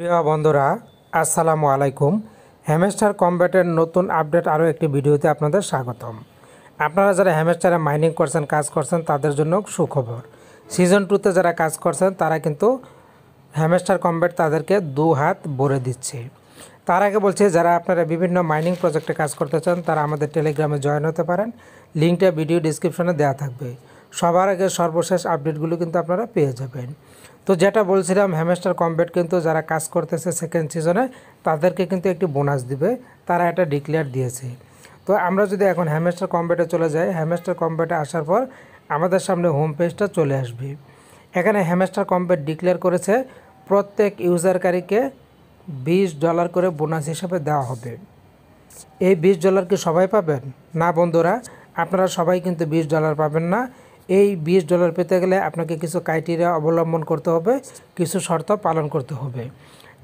প্রিয় বন্ধুরা, আসসালামু আলাইকুম। হ্যামস্টার কম্ব্যাটের নতুন আপডেট আরও একটি ভিডিওতে আপনাদের স্বাগতম। আপনারা যারা হ্যামস্টারে মাইনিং করছেন, কাজ করছেন, তাদের জন্য সুখবর। সিজন 2তে যারা কাজ করছেন তারা কিন্তু হ্যামস্টার কম্ব্যাট তাদেরকে 2 হাত ভরে দিচ্ছে। তার আগে বলছে, যারা আপনারা বিভিন্ন মাইনিং প্রজেক্টে কাজ করতে চান তারা আমাদের টেলিগ্রামে জয়েন হতে পারেন। লিঙ্কটা ভিডিও ডিসক্রিপশনে দেওয়া থাকবে। সবার আগে সর্বশেষ আপডেটগুলো কিন্তু আপনারা পেয়ে যাবেন। তো যেটা বলছিলাম, হ্যামস্টার কম্ব্যাট কিন্তু যারা কাজ করতেছে সেকেন্ড সিজনে তাদেরকে কিন্তু একটি বোনাস দিবে, তারা এটা ডিক্লেয়ার দিয়েছে। তো আমরা যদি এখন হ্যামস্টার কম্ব্যাটে চলে যাই, হ্যামস্টার কম্ব্যাটে আসার পর আমাদের সামনে হোম পেজটা চলে আসবে। এখানে হ্যামস্টার কম্ব্যাট ডিক্লেয়ার করেছে প্রত্যেক ইউজারকারীকে $20 করে বোনাস হিসেবে দেওয়া হবে। এই $20 কি সবাই পাবেন? না বন্ধুরা, আপনারা সবাই কিন্তু $20 পাবেন না। এই $20 পেতে গেলে আপনাকে কিছু ক্রাইটেরিয়া অবলম্বন করতে হবে, কিছু শর্ত পালন করতে হবে।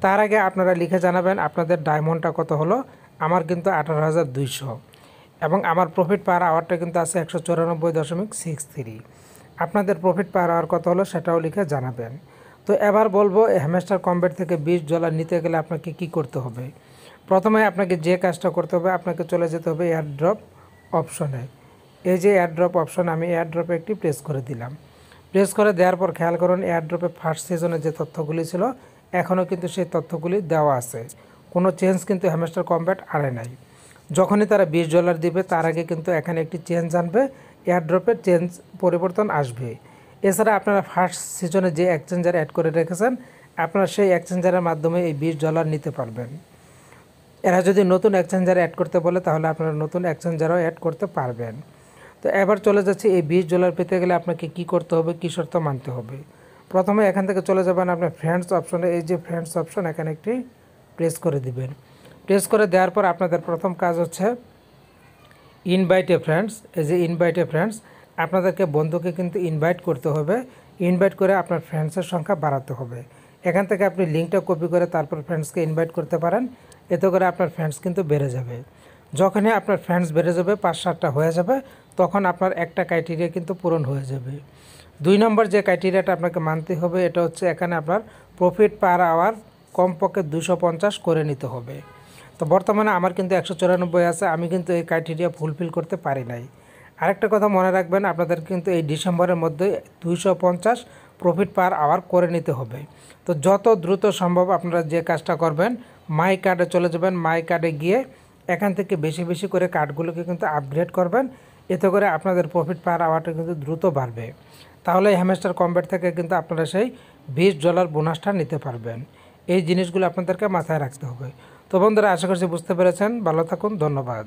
তার আগে আপনারা লিখে জানাবেন আপনাদের ডায়মন্ডটা কত হলো। আমার কিন্তু 18,200 এবং আমার প্রফিট পার আওয়ারটা কিন্তু আছে 194.63। আপনাদের প্রফিট পার আওয়ার কত হলো সেটাও লিখে জানাবেন। তো এবার বলবো, হ্যামস্টার কম্ব্যাট থেকে $20 নিতে গেলে আপনাকে কি করতে হবে। প্রথমে আপনাকে যে কাজটা করতে হবে, আপনাকে চলে যেতে হবে এয়ারড্রপ অপশনে। এই যে এয়ারড্রপ অপশন, আমি এয়ারড্রপে একটি প্রেস করে দিলাম। প্রেস করে দেওয়ার পর খেয়াল করুন, এয়ারড্রপে ফার্স্ট সিজনে যে তথ্যগুলি ছিল এখনও কিন্তু সেই তথ্যগুলি দেওয়া আছে, কোনো চেঞ্জ কিন্তু হ্যামস্টার কম্ব্যাট আনে নাই। যখনই তারা $20 দিবে তার আগে কিন্তু এখানে একটি চেঞ্জ আনবে, এয়ারড্রপের চেঞ্জ পরিবর্তন আসবে। এছাড়া আপনারা ফার্স্ট সিজনে যে এক্সচেঞ্জার অ্যাড করে রেখেছেন, আপনারা সেই এক্সচেঞ্জারের মাধ্যমে এই $20 নিতে পারবেন। এরা যদি নতুন এক্সচেঞ্জার অ্যাড করতে বলে তাহলে আপনারা নতুন এক্সচেঞ্জারও অ্যাড করতে পারবেন। তো এবার চলে যাচ্ছে, এই $20 পেতে গেলে আপনাকে কি করতে হবে, কী শর্ত মানতে হবে। প্রথমে এখান থেকে চলে যাবেন আপনার ফ্রেন্ডস অপশনে। এই যে ফ্রেন্ডস অপশন, এখানে একটি প্রেস করে দিবেন। প্রেস করে দেওয়ার পর আপনাদের প্রথম কাজ হচ্ছে ইনভাইট এ ফ্রেন্ডস। এই যে ইনভাইট এ ফ্রেন্ডস, আপনাদেরকে বন্ধুকে কিন্তু ইনভাইট করতে হবে। ইনভাইট করে আপনার ফ্রেন্ডসের সংখ্যা বাড়াতে হবে। এখান থেকে আপনি লিঙ্কটা কপি করে তারপর ফ্রেন্ডসকে ইনভাইট করতে পারেন। এতে করে আপনার ফ্রেন্ডস কিন্তু বেড়ে যাবে। যখনই আপনার ফ্রেন্ডস বেড়ে যাবে, 5-7টা হয়ে যাবে, তখন আপনার একটা ক্রাইটেরিয়া কিন্তু পূরণ হয়ে যাবে। 2 নম্বর যে ক্রাইটেরিয়াটা আপনাকে মানতে হবে, এটা হচ্ছে এখানে আপনার প্রফিট পার আওয়ার কমপক্ষে 250 করে নিতে হবে। তো বর্তমানে আমার কিন্তু 194 আছে, আমি কিন্তু এই ক্রাইটেরিয়া ফুলফিল করতে পারি নাই। আরেকটা কথা মনে রাখবেন, আপনাদের কিন্তু এই ডিসেম্বরের মধ্যে 250 প্রফিট পার আওয়ার করে নিতে হবে। তো যত দ্রুত সম্ভব আপনারা যে কাজটা করবেন, মাই কার্ডে চলে যাবেন। মাই কার্ডে গিয়ে এখান থেকে বেশি বেশি করে কার্ডগুলোকে কিন্তু আপগ্রেড করবেন। এতে করে আপনাদের প্রফিট পার আওয়ারটা কিন্তু দ্রুত বাড়বে। তাহলে হ্যামস্টার কম্ব্যাট থেকে কিন্তু আপনারা সেই $20 বোনাসটা নিতে পারবেন। এই জিনিসগুলো আপনাদেরকে মাথায় রাখতে হবে। তো বন্ধুরা, আশা করছি বুঝতে পেরেছেন। ভালো থাকুন, ধন্যবাদ।